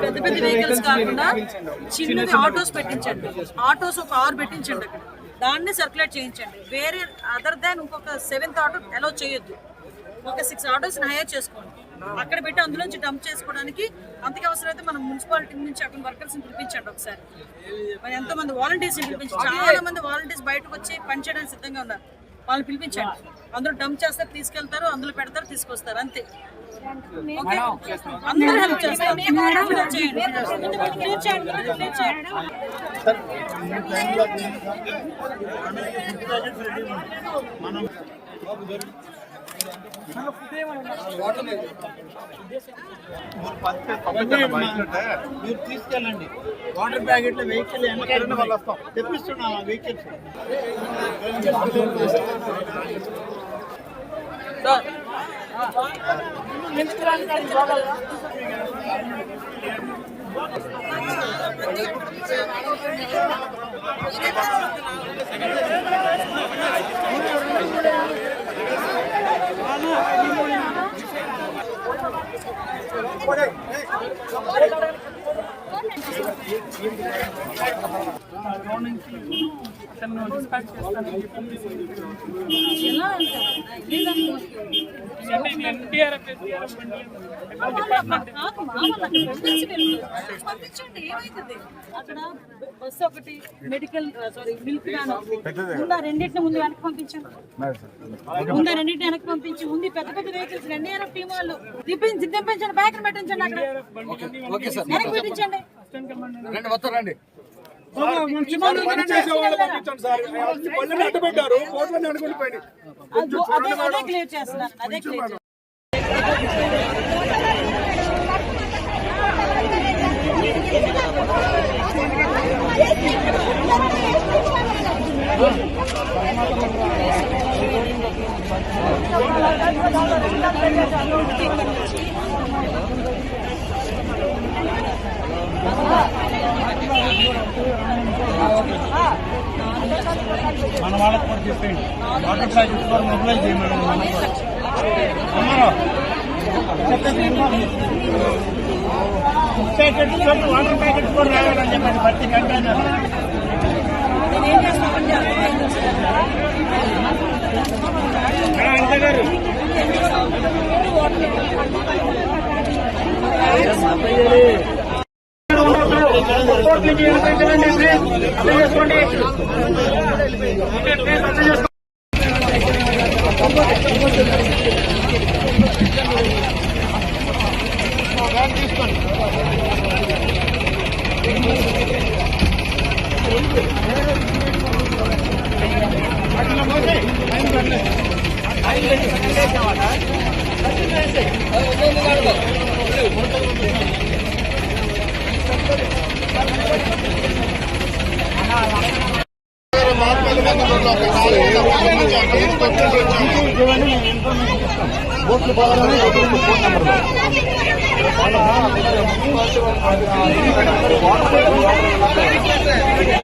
పెద్ద పెద్ద వెహికల్స్ కాకుండా చిన్నది ఆటోస్ పెట్టించండి. ఆటోస్ ఒక 6 పెట్టించండి. అక్కడ దాన్ని సర్క్యులేట్ చేయించండి. వేరే అదర్ దాన్ ఇంకొక 7th ఆటో అలో చేయొద్దు. ఒక 6 ఆటోస్ హైర్ చేసుకోండి. అక్కడ పెట్టి అందులోంచి డంప్ చేసుకోవడానికి అంతకు అవసరమైతే మనం మున్సిపాలిటీ నుంచి అక్కడ వర్కర్స్ పిలిపించండి. ఒకసారి మరి ఎంతో మంది వాలంటీర్స్ పిలిపించండి. చాలా మంది వాలంటీర్స్ బయటకు వచ్చి పనిచేయడానికి సిద్ధంగా ఉన్నారు. వాళ్ళని పిలిపించండి. అందులో డంప్ చేస్తారు, తీసుకెళ్తారు, అందులో పెడతారు, తీసుకొస్తారు. అంతే. అందరూ హెల్ప్ చేస్తారు. మీరు తీసుకెళ్ళండి. వాటర్ ప్యాకెట్లు వెహికల్ తెప్పిస్తున్నాం. వెహికల్స్ అక్కడ బస్సు ఒకటి మెడికల్ మిల్క్ వ్యాన్ ముందు రెండింటిని ముందు వెనక్కి పంపించండి. రెండింటిని వెనక్కి పంపించి ముందు పెద్ద పెద్ద వెహికల్స్ NDRF టీం వాళ్ళు దింపించండి. బ్యాక్ పెట్టించండి. అక్కడ వెనక్కి పెట్టించండి. అదే క్లియర్ చేస్తున్నారు. అదే క్లియర్ మన వాళ్ళకి కూడా చెప్పండి. వాటర్ ప్యాకెట్స్ కూడా మొబైల్ చేయమని వాటర్ ప్యాకెట్స్ కూడా రావాలంటే మరి ప్రతి కంటైనర్ గారు బోట్లు బాగానే ఫోన్ నెంబర్